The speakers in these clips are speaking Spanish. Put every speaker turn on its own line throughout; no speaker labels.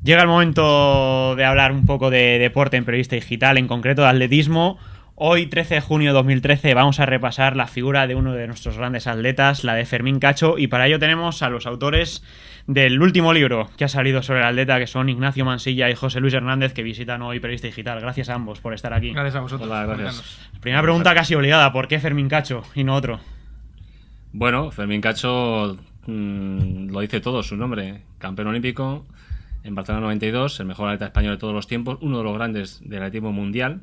Llega el momento de hablar un poco de deporte en Periodista Digital, en concreto de atletismo. Hoy, 13 de junio de 2013, vamos a repasar la figura de uno de nuestros grandes atletas, la de Fermín Cacho, y para ello tenemos a los autores del último libro que ha salido sobre el atleta, que son Ignacio Mansilla y José Luis Hernández, que visitan hoy Periodista Digital. Gracias a ambos por estar aquí.
Gracias a vosotros.
Hola, gracias.
Primera pregunta casi obligada, ¿por qué Fermín Cacho y no otro?
Bueno, Fermín Cacho lo dice todo, su nombre. Campeón olímpico en Barcelona 92, el mejor atleta español de todos los tiempos, uno de los grandes del atletismo mundial.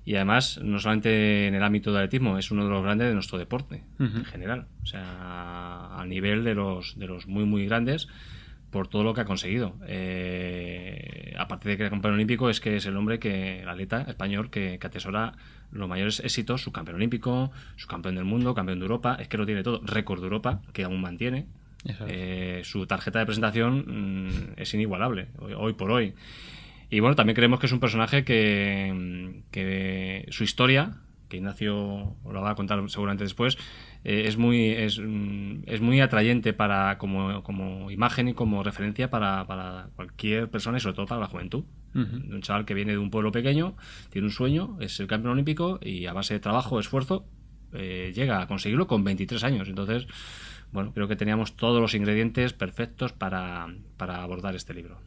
Y además, no solamente en el ámbito del atletismo, es uno de los grandes de nuestro deporte en general. O sea, al nivel de los muy, muy grandes por todo lo que ha conseguido. Aparte de que era campeón olímpico, es que es el hombre el atleta español que atesora los mayores éxitos, su campeón olímpico, su campeón del mundo, campeón de Europa, es que lo tiene todo. Récord de Europa, que aún mantiene. Su tarjeta de presentación es inigualable, hoy por hoy. Y bueno, también creemos que es un personaje que su historia, que Ignacio lo va a contar seguramente después, es muy atrayente como imagen y como referencia para cualquier persona y sobre todo para la juventud. Un chaval que viene de un pueblo pequeño, tiene un sueño, es el campeón olímpico y a base de trabajo, esfuerzo, llega a conseguirlo con 23 años. Entonces, bueno, creo que teníamos todos los ingredientes perfectos para abordar este libro.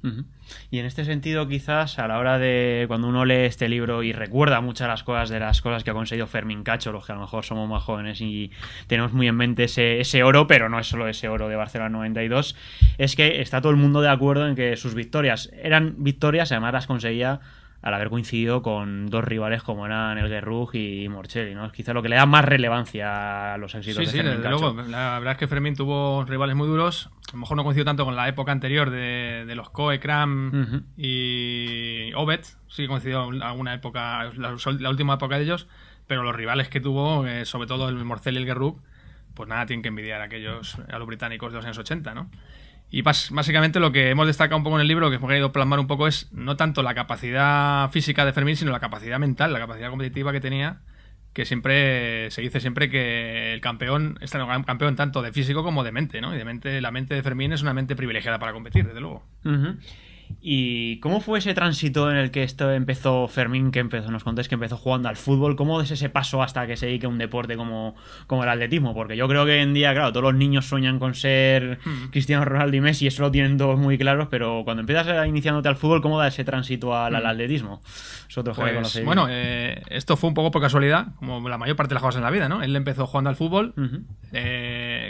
Y en este sentido, quizás, a la hora de cuando uno lee este libro y recuerda muchas de las cosas que ha conseguido Fermín Cacho, los que a lo mejor somos más jóvenes y tenemos muy en mente ese oro, pero no es solo ese oro de Barcelona 92, es que está todo el mundo de acuerdo en que sus victorias eran victorias y además las conseguía al haber coincidido con dos rivales como eran el Guerrug y Morchelli, ¿no? Es quizá lo que le da más relevancia a los éxitos de Fermín Cacho.
Luego, la verdad es que Fermín tuvo rivales muy duros. A lo mejor no coincidió tanto con la época anterior de los Coe, Cram y Obet. Sí coincidió alguna época, la última época de ellos, pero los rivales que tuvo, sobre todo el Morchelli y el Guerrug, pues nada tienen que envidiar a los británicos de los años 80, ¿no? Y básicamente lo que hemos destacado un poco en el libro, que hemos querido plasmar un poco, es no tanto la capacidad física de Fermín, sino la capacidad mental, la capacidad competitiva que tenía, que siempre se dice siempre que el campeón es un campeón tanto de físico como de mente, ¿no? Y la mente de Fermín es una mente privilegiada para competir, desde luego.
¿Y cómo fue ese tránsito en el que esto empezó Fermín, nos contáis que empezó jugando al fútbol? ¿Cómo es ese paso hasta que se dedique a un deporte como el atletismo? Porque yo creo que hoy en día, claro, todos los niños sueñan con ser Cristiano Ronaldo y Messi, eso lo tienen todos muy claros, pero cuando empiezas iniciándote al fútbol, ¿cómo da ese tránsito al atletismo? Vosotros que conocéis.
Bueno, esto fue un poco por casualidad, como la mayor parte de las cosas en la vida, ¿no? Él empezó jugando al fútbol.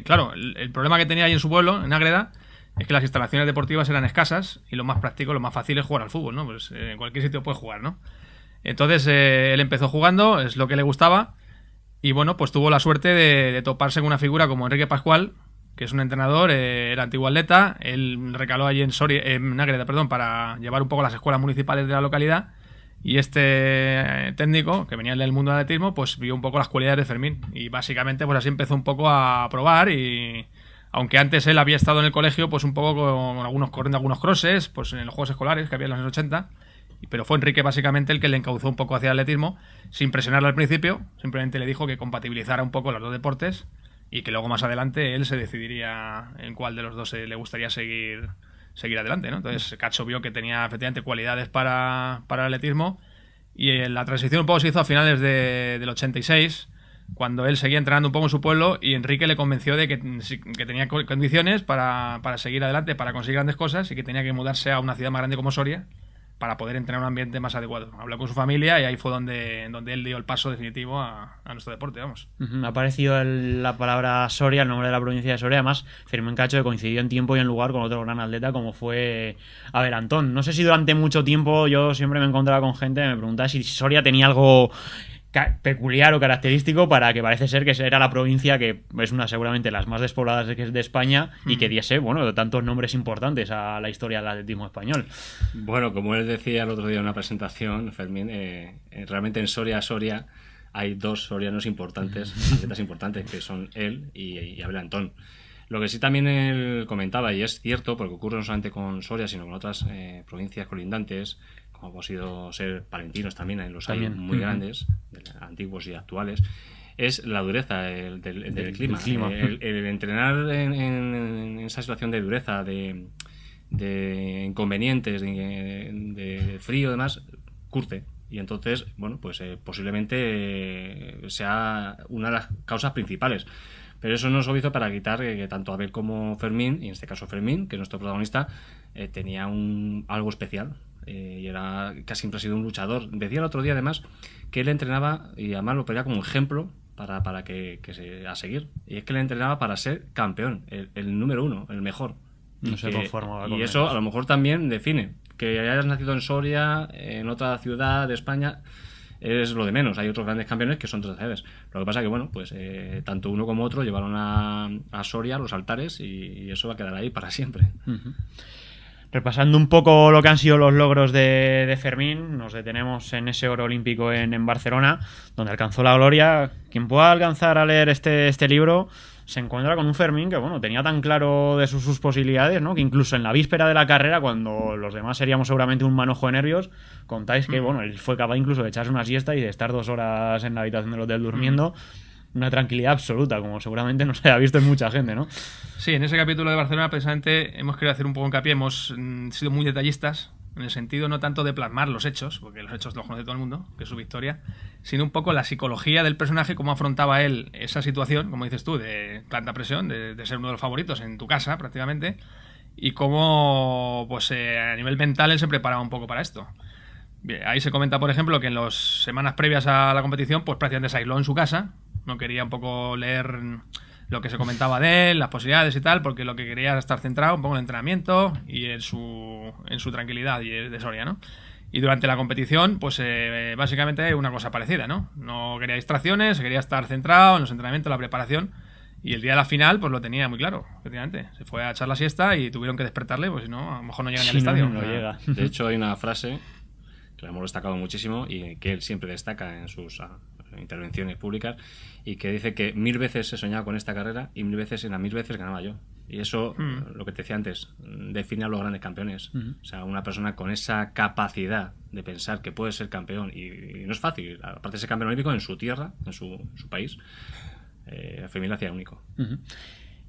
Claro, el problema que tenía ahí en su pueblo, en Ágreda, es que las instalaciones deportivas eran escasas y lo más práctico, lo más fácil es jugar al fútbol, ¿no? Pues en cualquier sitio puedes jugar, ¿no? Entonces él empezó jugando, es lo que le gustaba y bueno, pues tuvo la suerte de toparse con una figura como Enrique Pascual, que es un entrenador, era antiguo atleta, él recaló allí en Ágreda, para llevar un poco las escuelas municipales de la localidad y este técnico, que venía del mundo del atletismo, pues vio un poco las cualidades de Fermín y básicamente pues así empezó un poco a probar y... Aunque antes él había estado en el colegio, pues un poco corriendo algunos crosses, pues en los juegos escolares que había en los años 80, pero fue Enrique básicamente el que le encauzó un poco hacia el atletismo, sin presionarle al principio, simplemente le dijo que compatibilizara un poco los dos deportes y que luego más adelante él se decidiría en cuál de los dos le gustaría seguir adelante, ¿no? Entonces Cacho vio que tenía efectivamente cualidades para el atletismo y la transición un poco se hizo a finales del 86, cuando él seguía entrenando un poco en su pueblo y Enrique le convenció de que tenía condiciones para seguir adelante, para conseguir grandes cosas y que tenía que mudarse a una ciudad más grande como Soria para poder entrenar en un ambiente más adecuado. Habló con su familia y ahí fue donde él dio el paso definitivo a nuestro deporte, vamos.
Ha aparecido la palabra Soria, el nombre de la provincia de Soria. Además, Fermín Cacho que coincidió en tiempo y en lugar con otro gran atleta como fue Abel Antón. No sé si durante mucho tiempo yo siempre me encontraba con gente que me preguntaba si Soria tenía algo peculiar o característico para que parece ser que era la provincia que es una seguramente las más despobladas de España y que diese, bueno, tantos nombres importantes a la historia del atletismo español.
Bueno, como él decía el otro día en una presentación, Fermín, realmente en Soria hay dos sorianos importantes, atletas importantes, que son él y Abel Antón. Lo que sí también él comentaba, y es cierto, porque ocurre no solamente con Soria, sino con otras provincias colindantes, como ha sido ser palentinos también, en los hay muy grandes, antiguos y actuales, es la dureza del clima. El entrenar en esa situación de dureza, de de inconvenientes, de frío y demás, curte. Y entonces, bueno, pues posiblemente sea una de las causas principales. Pero eso no es obvio para quitar que tanto Abel como Fermín, y en este caso Fermín, que es nuestro protagonista, tenía algo especial. Y que siempre ha sido un luchador. Decía el otro día, además, que él entrenaba, y además lo ponía como ejemplo para que a seguir. Y es que él entrenaba para ser campeón, el número 1, el mejor.
No se conformaba con
y eso a lo mejor también define. Que hayas nacido en Soria, en otra ciudad de España, es lo de menos. Hay otros grandes campeones que son terceros. Lo que pasa que, bueno, pues tanto uno como otro llevaron a Soria los altares y eso va a quedar ahí para siempre.
Uh-huh. Repasando un poco lo que han sido los logros de Fermín, nos detenemos en ese oro olímpico en Barcelona, donde alcanzó la gloria. Quien pueda alcanzar a leer este libro se encuentra con un Fermín que, bueno, tenía tan claro de sus posibilidades, ¿no? Que incluso en la víspera de la carrera, cuando los demás seríamos seguramente un manojo de nervios, contáis que, bueno, él fue capaz incluso de echarse una siesta y de estar 2 horas en la habitación del hotel durmiendo. Una tranquilidad absoluta, como seguramente no se haya visto en mucha gente, ¿no?
Sí, en ese capítulo de Barcelona precisamente hemos querido hacer un poco hincapié, hemos sido muy detallistas, en el sentido no tanto de plasmar los hechos, porque los hechos los conoce todo el mundo, que es su victoria, sino un poco la psicología del personaje, cómo afrontaba él esa situación, como dices tú, de tanta presión, de ser uno de los favoritos en tu casa prácticamente, y cómo pues a nivel mental él se preparaba un poco para esto. Bien, ahí se comenta, por ejemplo, que en las semanas previas a la competición, pues prácticamente se aisló en su casa, no quería un poco leer lo que se comentaba de él, las posibilidades y tal, porque lo que quería era estar centrado un poco en el entrenamiento y en su tranquilidad y de Soria, ¿no? Y durante la competición, pues básicamente una cosa parecida, ¿no? No quería distracciones, quería estar centrado en los entrenamientos, la preparación, y el día de la final, pues lo tenía muy claro, efectivamente. Se fue a echar la siesta y tuvieron que despertarle, pues si no, a lo mejor no llega ni al estadio.
No llega.
De hecho, hay una frase que la hemos destacado muchísimo y que él siempre destaca en sus intervenciones públicas, y que dice que 1000 veces he soñado con esta carrera y 1000 veces en las 1000 veces ganaba yo. Y eso, lo que te decía antes, define a los grandes campeones. O sea, una persona con esa capacidad de pensar que puede ser campeón, y no es fácil, aparte de ser campeón olímpico en su tierra, en su país, Fermín lo hacía único.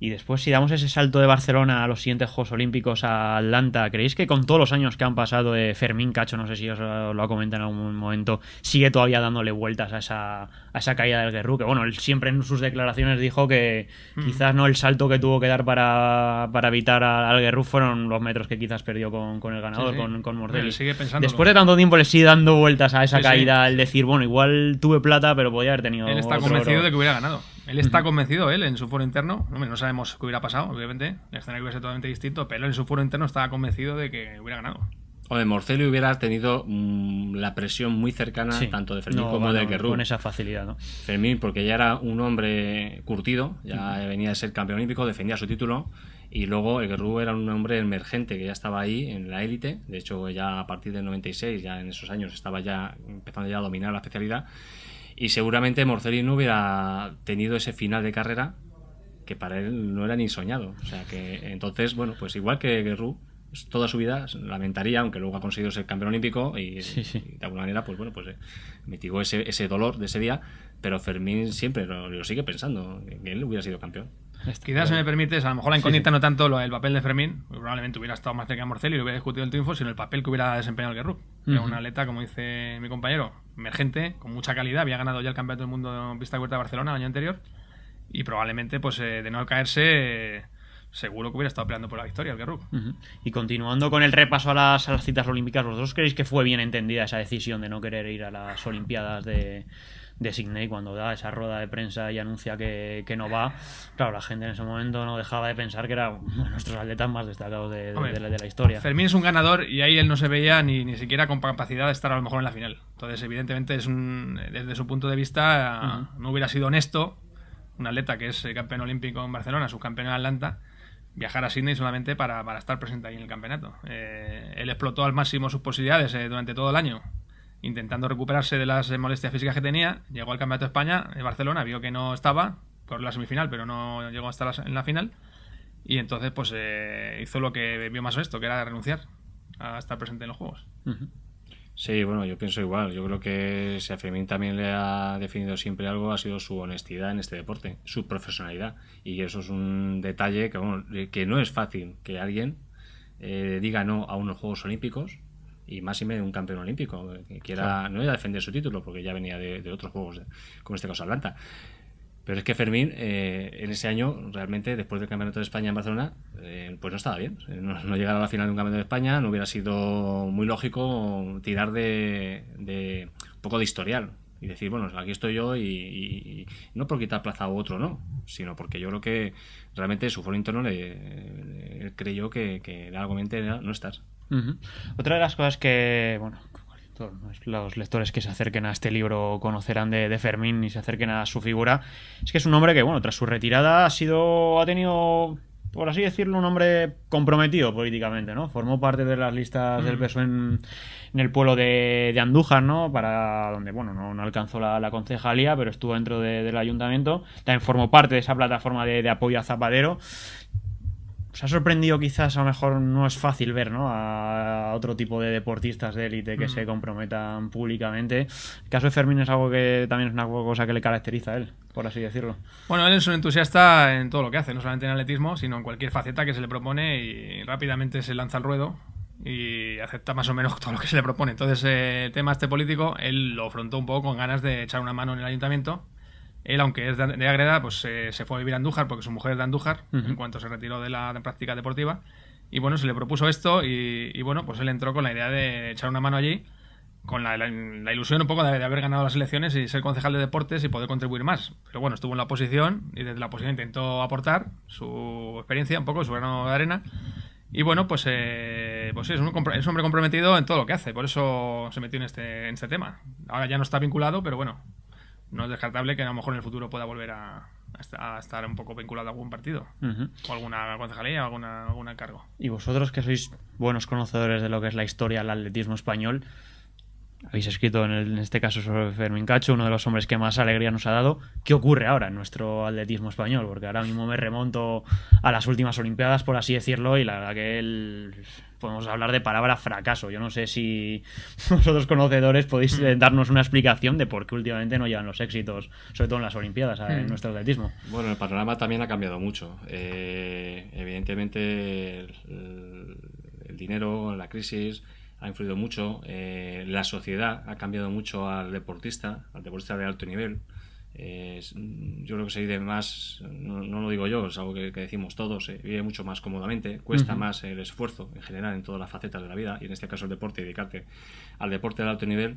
Y después, si damos ese salto de Barcelona a los siguientes Juegos Olímpicos, a Atlanta, ¿creéis que con todos los años que han pasado de Fermín Cacho, no sé si os lo ha comentado en algún momento, sigue todavía dándole vueltas a esa caída del Guerrero? Que bueno, él siempre en sus declaraciones dijo que quizás no el salto que tuvo que dar para evitar al Guerrero fueron los metros que quizás perdió con el ganador, sí. con Mortelli.
Sigue pensándolo.
Después de tanto tiempo le sigue dando vueltas a esa caída, el decir, bueno, igual tuve plata, pero podía haber tenido
él está convencido de que hubiera ganado. Él está convencido, él, en su foro interno. No sabemos qué hubiera pasado, obviamente. El escenario hubiera sido totalmente distinto, pero él en su foro interno estaba convencido de que hubiera ganado.
O de Morcelli hubiera tenido la presión muy cercana, tanto de Fermín como de Guerrero.
Con esa facilidad, ¿no?
Fermín, porque ya era un hombre curtido, ya venía de ser campeón olímpico, defendía su título. Y luego el Guerrero era un hombre emergente que ya estaba ahí en la élite. De hecho, ya a partir del 96, ya en esos años, estaba ya empezando ya a dominar la especialidad. Y seguramente Morcelli no hubiera tenido ese final de carrera, que para él no era ni soñado. O sea que entonces, bueno, pues igual que Guerrero, toda su vida lamentaría, aunque luego ha conseguido ser campeón olímpico y de alguna manera, pues bueno, pues mitigó ese dolor de ese día. Pero Fermín siempre lo sigue pensando, que él hubiera sido campeón.
Quizás, si me permites, a lo mejor la incógnita no tanto el papel de Fermín, probablemente hubiera estado más cerca de Morcelli y hubiera discutido el triunfo, sino el papel que hubiera desempeñado el Guerrero. Era un atleta, como dice mi compañero, emergente, con mucha calidad, había ganado ya el campeonato del mundo en pista cubierta de Barcelona el año anterior, y probablemente, pues de no caerse, seguro que hubiera estado peleando por la victoria el Guerrero.
Y continuando con el repaso a las citas olímpicas, ¿vosotros creéis que fue bien entendida esa decisión de no querer ir a las Olimpiadas de Sydney, cuando da esa rueda de prensa y anuncia que no va? Claro, la gente en ese momento no dejaba de pensar que era uno de nuestros atletas más destacados de la historia.
Fermín es un ganador y ahí él no se veía ni siquiera con capacidad de estar a lo mejor en la final. Entonces, evidentemente, desde su punto de vista, no hubiera sido honesto un atleta que es campeón olímpico en Barcelona, subcampeón en Atlanta, viajar a Sydney solamente para estar presente ahí en el campeonato. Él explotó al máximo sus posibilidades durante todo el año, intentando recuperarse de las molestias físicas que tenía. Llegó al Campeonato de España en Barcelona, vio que no estaba por la semifinal, pero no llegó a estar en la final, y entonces pues hizo lo que vio más honesto, que era renunciar a estar presente en los Juegos.
Sí, bueno, yo pienso igual. Yo creo que si a Fermín también le ha definido siempre algo, ha sido su honestidad en este deporte, su profesionalidad, y eso es un detalle que no es fácil que alguien diga no a unos Juegos Olímpicos, y más y menos un campeón olímpico, que quiera, no iba a defender su título, porque ya venía de otros juegos, como este caso Atlanta. Pero es que Fermín, en ese año, realmente, después del Campeonato de España en Barcelona, pues no estaba bien. No llegar a la final de un Campeonato de España no hubiera sido muy lógico tirar de un poco de historial y decir, bueno, aquí estoy yo, y no por quitar plaza a otro, no, sino porque yo creo que realmente su foro interno él creyó que era algo era no estar.
Otra de las cosas que, bueno, todos los lectores que se acerquen a este libro conocerán de Fermín y se acerquen a su figura, es que es un hombre que, bueno, tras su retirada ha tenido, por así decirlo, un hombre comprometido políticamente, ¿no? Formó parte de las listas del PSOE en el pueblo de Andújar, ¿no? Para donde, bueno, no alcanzó la concejalía, pero estuvo dentro del ayuntamiento. También formó parte de esa plataforma de apoyo a Zapatero. ¿Os ha sorprendido quizás, a lo mejor no es fácil ver, ¿no?, a otro tipo de deportistas de élite que se comprometan públicamente? El caso de Fermín es algo que también es una cosa que le caracteriza a él, por así decirlo.
Bueno, él es un entusiasta en todo lo que hace, no solamente en atletismo, sino en cualquier faceta que se le propone, y rápidamente se lanza al ruedo y acepta más o menos todo lo que se le propone. Entonces, el tema político, él lo afrontó un poco con ganas de echar una mano en el ayuntamiento. Él, aunque es de Ágreda, pues se fue a vivir a Andújar porque su mujer es de Andújar, en cuanto se retiró de la práctica deportiva. Y bueno, se le propuso esto y bueno, pues él entró con la idea de echar una mano allí, con la ilusión un poco de haber ganado las elecciones y ser concejal de deportes y poder contribuir más. Pero bueno, estuvo en la oposición y desde la oposición intentó aportar su experiencia, un poco su grano de arena. Y bueno, pues sí, es un hombre comprometido en todo lo que hace, por eso se metió en este tema. Ahora ya no está vinculado, pero bueno, no es descartable que a lo mejor en el futuro pueda volver a estar un poco vinculado a algún partido o alguna concejalía o algún cargo.
Y vosotros, que sois buenos conocedores de lo que es la historia del atletismo español, habéis escrito en este caso sobre Fermín Cacho, uno de los hombres que más alegría nos ha dado. ¿Qué ocurre ahora en nuestro atletismo español? Porque ahora mismo me remonto a las últimas Olimpiadas, por así decirlo, y la verdad que podemos hablar de palabra fracaso. Yo no sé si vosotros, conocedores, podéis darnos una explicación de por qué últimamente no llegan los éxitos, sobre todo en las Olimpiadas, en nuestro atletismo.
Bueno, el panorama también ha cambiado mucho. Evidentemente el dinero, la crisis ha influido mucho. La sociedad ha cambiado mucho al deportista de alto nivel. Yo creo que se vive más, no lo digo yo, es algo que decimos todos, se vive mucho más cómodamente, cuesta más el esfuerzo en general en todas las facetas de la vida, y en este caso el deporte, dedicarte al deporte de alto nivel,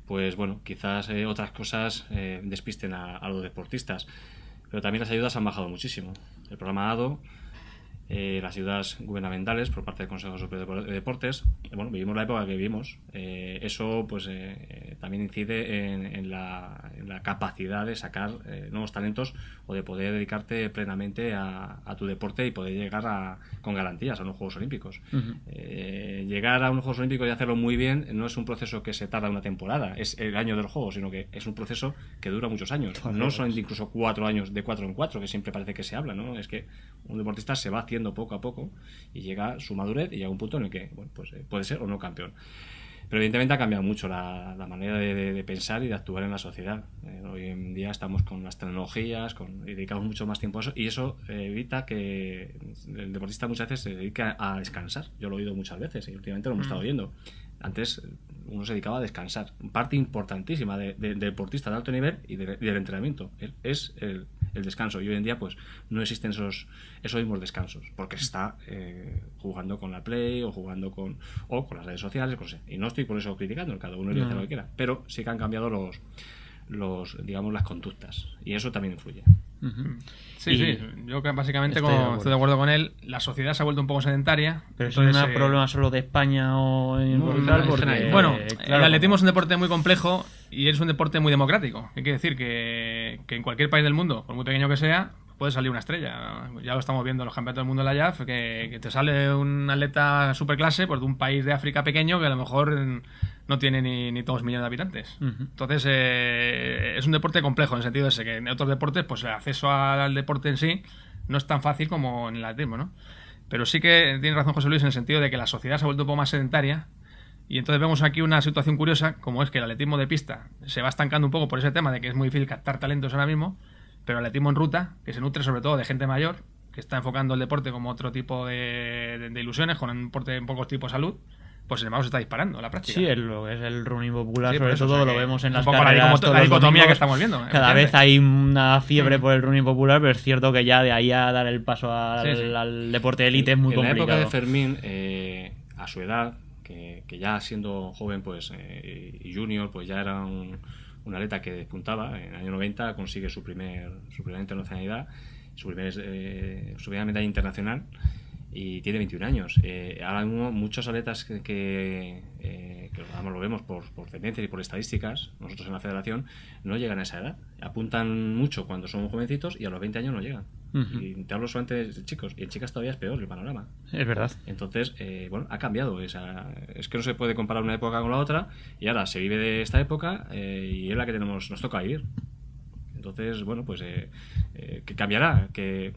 pues bueno, quizás otras cosas despisten a los deportistas, pero también las ayudas han bajado muchísimo. El programa ADO, las ayudas gubernamentales por parte del Consejo Superior de Deportes, bueno, vivimos la época que vivimos, eso pues también incide en la capacidad de sacar nuevos talentos o de poder dedicarte plenamente a tu deporte y poder llegar con garantías a unos Juegos Olímpicos. Llegar a unos Juegos Olímpicos y hacerlo muy bien no es un proceso que se tarda una temporada, es el año del juego, sino que es un proceso que dura muchos años. No son incluso 4 años de 4 en 4, que siempre parece que se habla, ¿no? Es que un deportista se va haciendo poco a poco y llega a su madurez y llega a un punto en el que, bueno, pues puede ser o no campeón. Pero evidentemente ha cambiado mucho la manera de pensar y de actuar en la sociedad. Hoy en día estamos con las tecnologías, y dedicamos mucho más tiempo a eso, y eso evita que el deportista muchas veces se dedique a descansar. Yo lo he oído muchas veces y últimamente lo hemos estado oyendo. Antes uno se dedicaba a descansar. Parte importantísima del deportista de alto nivel y del entrenamiento es el descanso. Y hoy en día pues no existen esos mismos descansos, porque se está jugando con la Play o jugando con las redes sociales, y no estoy por eso criticando, cada uno hace lo que quiera, pero sí que han cambiado digamos, las conductas, y eso también influye.
Sí, yo que básicamente estoy de acuerdo con él. La sociedad se ha vuelto un poco sedentaria.
Pero eso no es un problema solo de España o porque,
bueno, claro, el atletismo es un deporte muy complejo y es un deporte muy democrático. Hay que decir que en cualquier país del mundo, por muy pequeño que sea, puede salir una estrella. Ya lo estamos viendo en los campeonatos del mundo de la IAF, que te sale un atleta superclase pues, de un país de África pequeño que a lo mejor no tiene ni 2 millones de habitantes. Entonces es un deporte complejo en el sentido ese, que en otros deportes pues el acceso al deporte en sí no es tan fácil como en el atletismo, ¿no? Pero sí que tiene razón José Luis en el sentido de que la sociedad se ha vuelto un poco más sedentaria, y entonces vemos aquí una situación curiosa, como es que el atletismo de pista se va estancando un poco por ese tema de que es muy difícil captar talentos ahora mismo, pero el atletismo en ruta, que se nutre sobre todo de gente mayor, que está enfocando el deporte como otro tipo de ilusiones, con un deporte un poco tipo salud, pues sin embargo se está disparando la práctica.
Sí, lo que es el running popular,
Sí,
sobre
eso,
todo
o sea,
lo
que
vemos en
es
las
un poco
carreras todos
la
los
dicotomía
domingos.
que estamos viendo.
Cada vez hay una fiebre
Mm.
por el running popular, pero es cierto que ya de ahí a dar el paso
Sí.
al deporte de élite es muy
en
complicado.
la época de Fermín, a su edad, que ya siendo joven pues y junior, pues ya era un atleta que despuntaba. En el año 90 consigue su primera internacionalidad, su primera medalla internacional, y tiene 21 años. Ahora mismo muchos atletas que además lo vemos por tendencias y por estadísticas, nosotros en la federación, no llegan a esa edad. Apuntan mucho cuando son jovencitos y a los 20 años no llegan. Y te hablo solamente de chicos, y en chicas todavía es peor el panorama.
Es verdad.
Entonces, bueno, ha cambiado. Es que no se puede comparar una época con la otra, y ahora se vive de esta época y es la que nos toca vivir. Entonces, bueno, pues que cambiará, que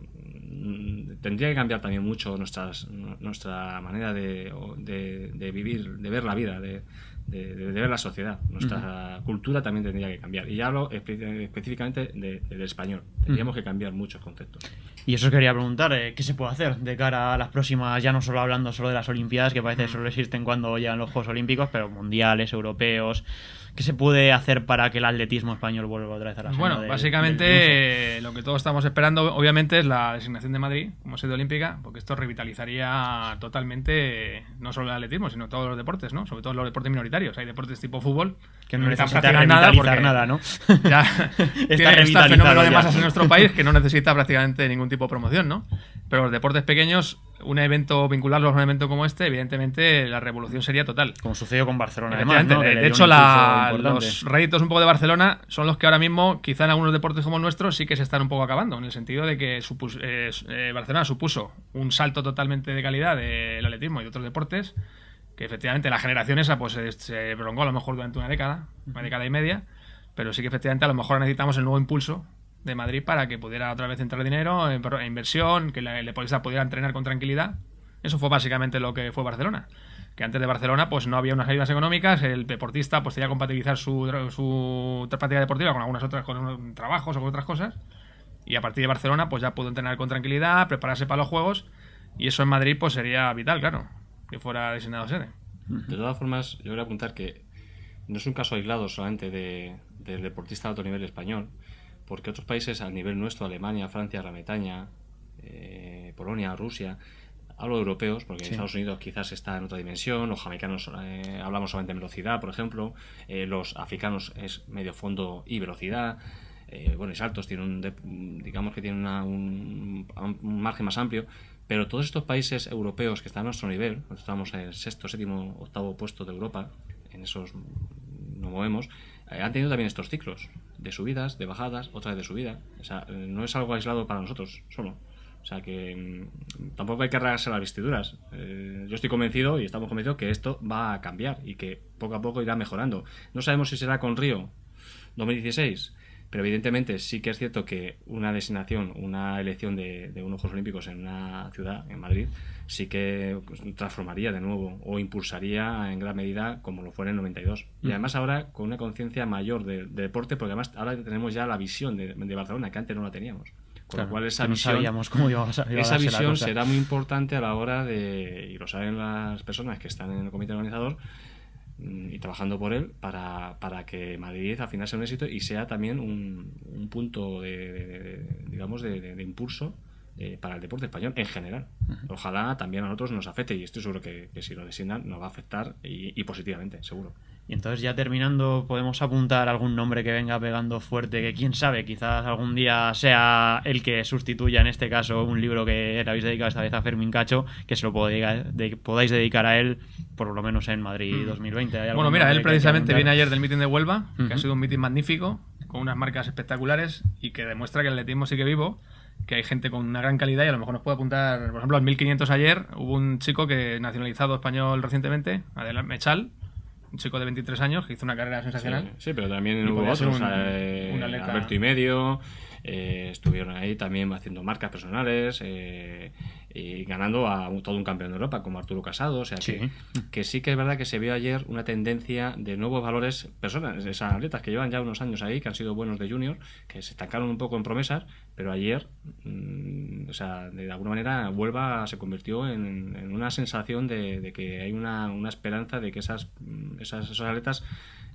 tendría que cambiar también mucho nuestra manera de vivir, de ver la vida, de ver la sociedad. Nuestra cultura también tendría que cambiar. Y ya hablo específicamente del español. Tendríamos que cambiar muchos conceptos.
Y eso os quería preguntar, ¿qué se puede hacer de cara a las próximas, ya no solo hablando solo de las Olimpiadas, que parece que solo existen cuando llegan los Juegos Olímpicos, pero mundiales, europeos? ¿Qué se puede hacer para que el atletismo español vuelva otra vez a la senda
Bueno,
del
básicamente lo que todos estamos esperando, obviamente, es la designación de Madrid como sede olímpica, porque esto revitalizaría totalmente no solo el atletismo, sino todos los deportes, ¿no? Sobre todo los deportes minoritarios. Hay deportes tipo fútbol
que no necesita
practicar
revitalizar nada, ¿no?
Ya está el fenómeno de
ya.
masas en nuestro país que no necesita prácticamente ningún tipo de promoción, ¿no? Pero los deportes pequeños, vincularlos a un evento como este, evidentemente la revolución sería total.
Como sucedió con Barcelona, además, ¿no?
De hecho, los réditos un poco de Barcelona son los que ahora mismo, quizá en algunos deportes como el nuestro, sí que se están un poco acabando, en el sentido de que Barcelona supuso un salto totalmente de calidad del atletismo y de otros deportes, que efectivamente la generación esa pues se prolongó a lo mejor durante una década y media, pero sí que efectivamente a lo mejor necesitamos el nuevo impulso de Madrid para que pudiera otra vez entrar dinero en inversión, que el deportista pudiera entrenar con tranquilidad. Eso fue básicamente lo que fue Barcelona. Que antes de Barcelona pues no había unas ayudas económicas, el deportista pues tenía que compatibilizar su práctica deportiva con algunas otras con trabajos o con otras cosas, y a partir de Barcelona pues ya pudo entrenar con tranquilidad, prepararse para los Juegos, y eso en Madrid pues sería vital, claro, que fuera designado sede.
De todas formas, yo voy a apuntar que no es un caso aislado solamente del deportista de alto nivel español, porque otros países al nivel nuestro, Alemania, Francia, Gran Bretaña, Polonia, Rusia, hablo de europeos, porque en Estados Unidos quizás está en otra dimensión, los jamaicanos hablamos solamente en velocidad, por ejemplo, los africanos es medio fondo y velocidad, bueno, y saltos, digamos que tienen un margen más amplio, pero todos estos países europeos que están a nuestro nivel, nosotros estamos en el 6º, 7º, 8º puesto de Europa, en esos nos movemos, han tenido también estos ciclos de subidas, de bajadas, otra vez de subida. O sea, no es algo aislado para nosotros solo. O sea que tampoco hay que rasgarse las vestiduras. Yo estoy convencido y estamos convencidos que esto va a cambiar y que poco a poco irá mejorando. No sabemos si será con Río 2016, pero evidentemente sí que es cierto que una designación, una elección de unos Juegos Olímpicos en una ciudad, en Madrid, sí que transformaría de nuevo o impulsaría en gran medida como lo fue en el 92. Y además ahora con una conciencia mayor del deporte, porque además ahora tenemos ya la visión de Barcelona, que antes no la teníamos. Con lo cual esa visión,
no sabíamos cómo iba a darse
esa visión
la cosa.
será muy importante a la hora de, y lo saben las personas que están en el comité organizador y trabajando por él, para que Madrid al final sea un éxito y sea también un punto de impulso para el deporte español en general. Ojalá también a nosotros nos afecte, y estoy seguro que si lo designan nos va a afectar y positivamente, seguro.
Y entonces ya terminando, podemos apuntar algún nombre que venga pegando fuerte, que quién sabe, quizás algún día sea el que sustituya en este caso un libro que le habéis dedicado esta vez a Fermín Cacho, que se lo podáis dedicar a él, por lo menos en Madrid 2020.
Bueno, mira, él precisamente viene ayer del meeting de Huelva, que ha sido un meeting magnífico, con unas marcas espectaculares y que demuestra que el atletismo sigue vivo, que hay gente con una gran calidad y a lo mejor nos puede apuntar, por ejemplo, al 1500 ayer hubo un chico que nacionalizado español recientemente, Adela Mechal, un chico de 23 años que hizo una carrera sensacional.
Sí, pero también hubo otros, Alberto y Medio, estuvieron ahí también haciendo marcas personales y ganando a todo un campeón de Europa como Arturo Casado. O sea que sí que es verdad que se vio ayer una tendencia de nuevos valores personas, esas atletas que llevan ya unos años ahí, que han sido buenos de junior, que se estancaron un poco en promesas, pero ayer sea, de alguna manera Huelva se convirtió en una sensación de que hay una esperanza de que esos atletas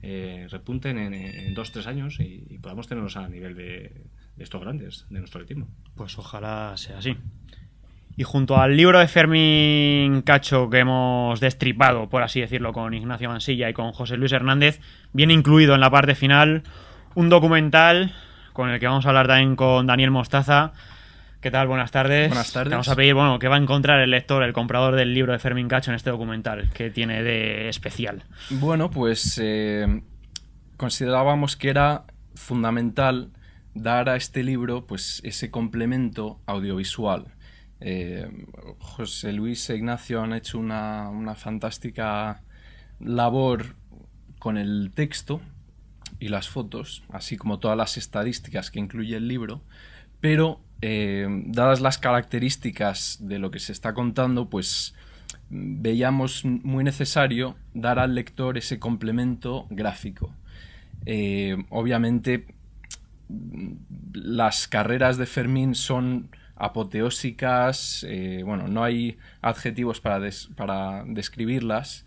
repunten en 2-3 años y podamos tenerlos a nivel de estos grandes de nuestro atletismo.
Pues ojalá sea así. Y junto al libro de Fermín Cacho que hemos destripado, por así decirlo, con Ignacio Mansilla y con José Luis Hernández, viene incluido en la parte final un documental con el que vamos a hablar también con Daniel Mostaza. ¿Qué tal? Buenas tardes.
Buenas tardes.
Te vamos a pedir, ¿qué va a encontrar el lector, el comprador del libro de Fermín Cacho en este documental? ¿Qué tiene de especial?
Bueno, pues considerábamos que era fundamental dar a este libro pues ese complemento audiovisual. José Luis e Ignacio han hecho una fantástica labor con el texto y las fotos, así como todas las estadísticas que incluye el libro, pero dadas las características de lo que se está contando, pues veíamos muy necesario dar al lector ese complemento gráfico. Obviamente las carreras de Fermín son apoteósicas, no hay adjetivos para describirlas.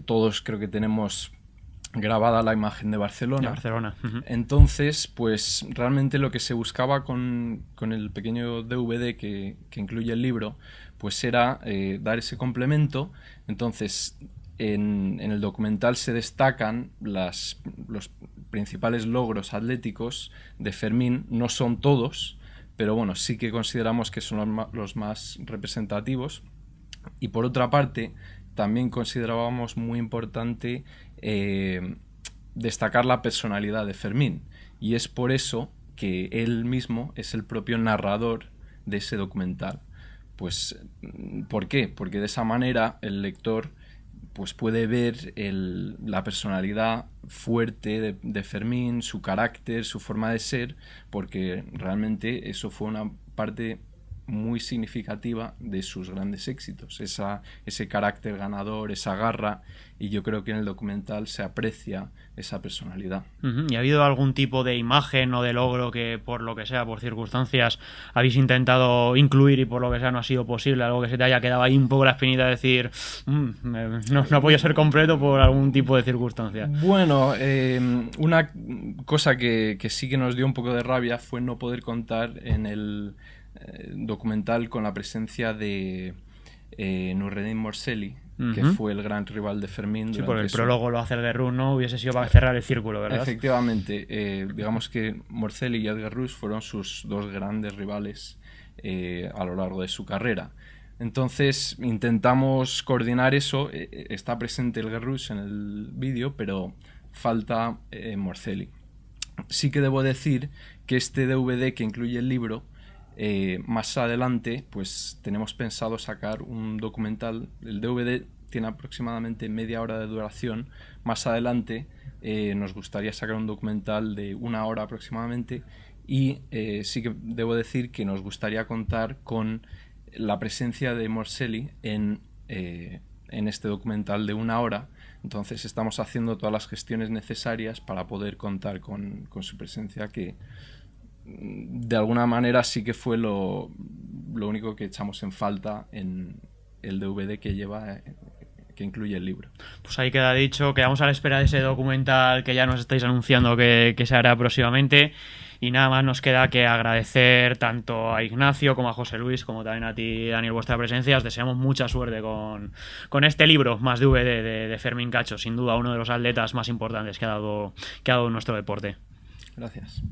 Todos creo que tenemos grabada la imagen de Barcelona.
Uh-huh.
Entonces, pues realmente lo que se buscaba con el pequeño DVD que incluye el libro, pues era dar ese complemento. Entonces, en el documental se destacan los principales logros atléticos de Fermín. No son todos, pero bueno, sí que consideramos que son los más representativos. Y por otra parte, también considerábamos muy importante destacar la personalidad de Fermín, y es por eso que él mismo es el propio narrador de ese documental. Pues, ¿por qué? Porque de esa manera el lector pues puede ver la personalidad fuerte de Fermín, su carácter, su forma de ser, porque realmente eso fue una parte muy significativa de sus grandes éxitos, ese carácter ganador, esa garra, y yo creo que en el documental se aprecia esa personalidad.
Uh-huh. ¿Y ha habido algún tipo de imagen o de logro que por lo que sea, por circunstancias, habéis intentado incluir y por lo que sea no ha sido posible? Algo que se te haya quedado ahí un poco la espinita de decir no ha podido ser completo por algún tipo de circunstancia.
Bueno, una cosa que sí que nos dio un poco de rabia fue no poder contar en el documental con la presencia de Nureddin Morselli, que fue el gran rival de Fermín.
Sí, porque el prólogo lo hace el Guerrus, ¿no? Hubiese sido para cerrar el círculo, ¿verdad?
Efectivamente. Digamos que Morselli y Edgar Rus fueron sus dos grandes rivales a lo largo de su carrera. Entonces intentamos coordinar eso. Está presente el Guerrus en el vídeo, pero falta Morselli. Sí que debo decir que este DVD que incluye el libro, más adelante pues tenemos pensado sacar un documental. El DVD tiene aproximadamente media hora de duración. Más adelante nos gustaría sacar un documental de 1 hora aproximadamente, y sí que debo decir que nos gustaría contar con la presencia de Morselli en este documental de 1 hora. Entonces estamos haciendo todas las gestiones necesarias para poder contar con su presencia, que de alguna manera sí que fue lo único que echamos en falta en el DVD que incluye el libro.
Pues ahí queda dicho, quedamos a la espera de ese documental que ya nos estáis anunciando que se hará próximamente, y nada más nos queda que agradecer tanto a Ignacio como a José Luis, como también a ti, Daniel, vuestra presencia. Os deseamos mucha suerte con este libro más DVD de Fermín Cacho, sin duda uno de los atletas más importantes que ha dado nuestro deporte.
Gracias.